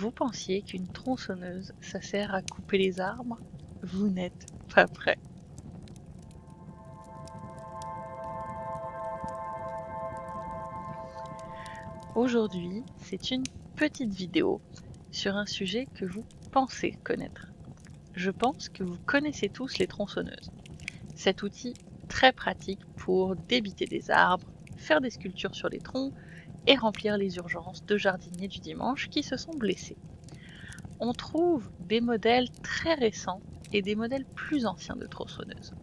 Vous pensiez qu'une tronçonneuse, ça sert à couper les arbres? Vous n'êtes pas prêt. Aujourd'hui, c'est une petite vidéo sur un sujet que vous pensez connaître. Je pense que vous connaissez tous les tronçonneuses. Cet outil très pratique pour débiter des arbres, faire des sculptures sur les troncs et remplir les urgences de jardiniers du dimanche qui se sont blessés. On trouve des modèles très récents et des modèles plus anciens de tronçonneuses.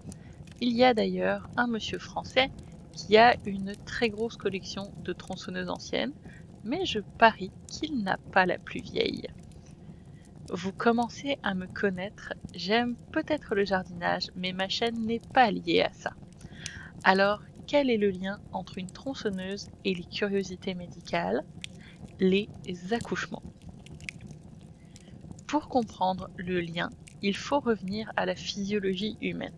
Il y a d'ailleurs un monsieur français qui a une très grosse collection de tronçonneuses anciennes, mais je parie qu'il n'a pas la plus vieille. Vous commencez à me connaître, j'aime peut-être le jardinage, mais ma chaîne n'est pas liée à ça. Alors, quel est le lien entre une tronçonneuse et les curiosités médicales? Les accouchements. Pour comprendre le lien, il faut revenir à la physiologie humaine.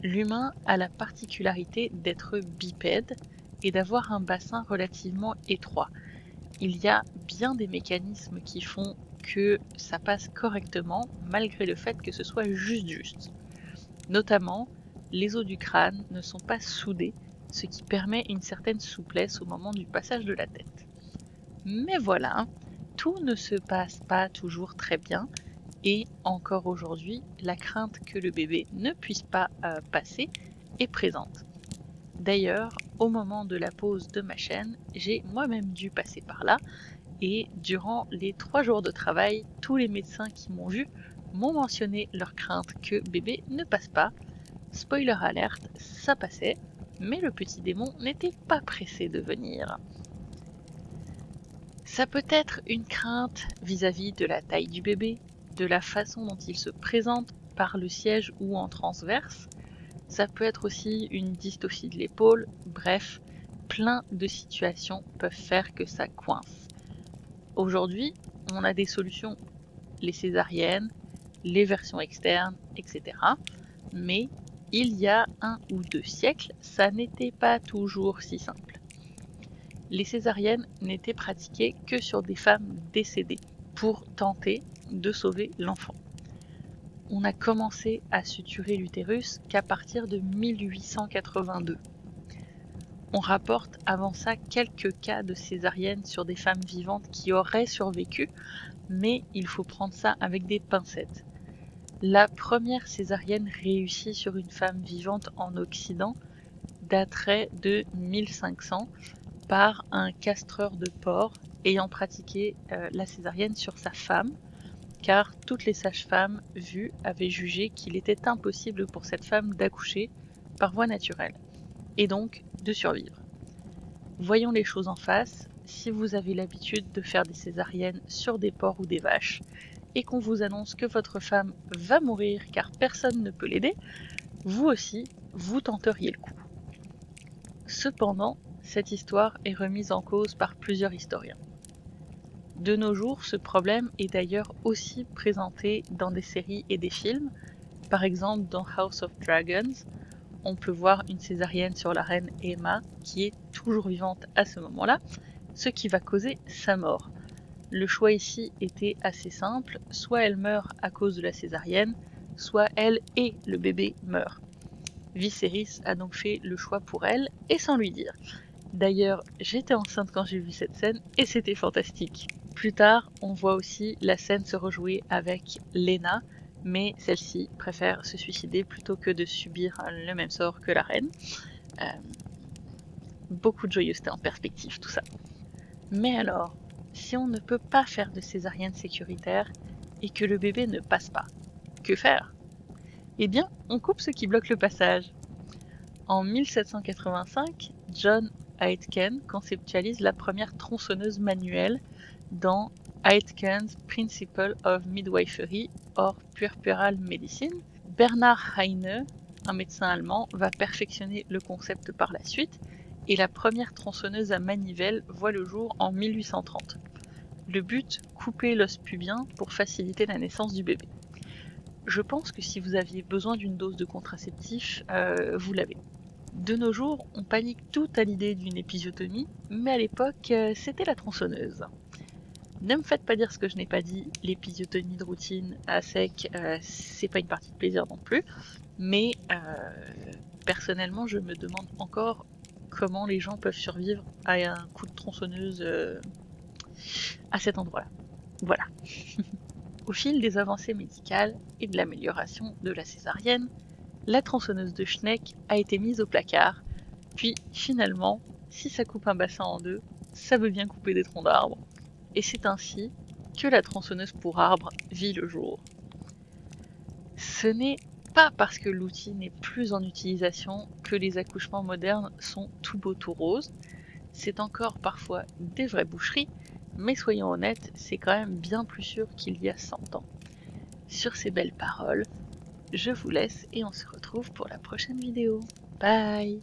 L'humain a la particularité d'être bipède et d'avoir un bassin relativement étroit. Il y a bien des mécanismes qui font que ça passe correctement malgré le fait que ce soit juste. Notamment, les os du crâne ne sont pas soudés, ce qui permet une certaine souplesse au moment du passage de la tête. Mais voilà, tout ne se passe pas toujours très bien et encore aujourd'hui, la crainte que le bébé ne puisse pas passer est présente. D'ailleurs, au moment de la pause de ma chaîne, j'ai moi-même dû passer par là et durant les 3 jours de travail, tous les médecins qui m'ont vu m'ont mentionné leur crainte que bébé ne passe pas. Spoiler alerte, ça passait, mais le petit démon n'était pas pressé de venir. Ça peut être une crainte vis-à-vis de la taille du bébé, de la façon dont il se présente par le siège ou en transverse. Ça peut être aussi une dystocie de l'épaule. Bref, plein de situations peuvent faire que ça coince. Aujourd'hui, on a des solutions, les césariennes, les versions externes, etc. Mais il y a 1 ou 2 siècles, ça n'était pas toujours si simple. Les césariennes n'étaient pratiquées que sur des femmes décédées pour tenter de sauver l'enfant. On a commencé à suturer l'utérus qu'à partir de 1882. On rapporte avant ça quelques cas de césarienne sur des femmes vivantes qui auraient survécu, mais il faut prendre ça avec des pincettes. La première césarienne réussie sur une femme vivante en Occident daterait de 1500 par un castreur de porc ayant pratiqué la césarienne sur sa femme, car toutes les sages-femmes vues avaient jugé qu'il était impossible pour cette femme d'accoucher par voie naturelle, et donc de survivre. Voyons les choses en face, si vous avez l'habitude de faire des césariennes sur des porcs ou des vaches, et qu'on vous annonce que votre femme va mourir car personne ne peut l'aider, vous aussi, vous tenteriez le coup. Cependant, cette histoire est remise en cause par plusieurs historiens. De nos jours, ce problème est d'ailleurs aussi présenté dans des séries et des films. Par exemple, dans House of Dragons, on peut voir une césarienne sur la reine Aemma qui est toujours vivante à ce moment-là, ce qui va causer sa mort. Le choix ici était assez simple, soit elle meurt à cause de la césarienne, soit elle et le bébé meurent. Viserys a donc fait le choix pour elle, et sans lui dire. D'ailleurs, j'étais enceinte quand j'ai vu cette scène, et c'était fantastique. Plus tard, on voit aussi la scène se rejouer avec Laena, mais celle-ci préfère se suicider plutôt que de subir le même sort que la reine. Beaucoup de joyeuseté en perspective, tout ça. Mais alors, si on ne peut pas faire de césarienne sécuritaire et que le bébé ne passe pas, que faire? Eh bien, on coupe ce qui bloque le passage. En 1785, John Aitken conceptualise la première tronçonneuse manuelle dans Aitken's Principle of Midwifery or Puerperal Medicine. Bernard Heine, un médecin allemand, va perfectionner le concept par la suite et la première tronçonneuse à manivelle voit le jour en 1830. Le but, couper l'os pubien pour faciliter la naissance du bébé. Je pense que si vous aviez besoin d'une dose de contraceptif, vous l'avez. De nos jours, on panique tout à l'idée d'une épisiotomie, mais à l'époque, c'était la tronçonneuse. Ne me faites pas dire ce que je n'ai pas dit, l'épisiotomie de routine à sec, c'est pas une partie de plaisir non plus, mais personnellement je me demande encore comment les gens peuvent survivre à un coup de tronçonneuse à cet endroit-là. Voilà. Au fil des avancées médicales et de l'amélioration de la césarienne, la tronçonneuse de Schneck a été mise au placard, puis finalement, si ça coupe un bassin en deux, ça veut bien couper des troncs d'arbres. Et c'est ainsi que la tronçonneuse pour arbres vit le jour. Ce n'est pas parce que l'outil n'est plus en utilisation que les accouchements modernes sont tout beau tout rose. C'est encore parfois des vraies boucheries, mais soyons honnêtes, c'est quand même bien plus sûr qu'il y a 100 ans. Sur ces belles paroles, je vous laisse et on se retrouve pour la prochaine vidéo. Bye!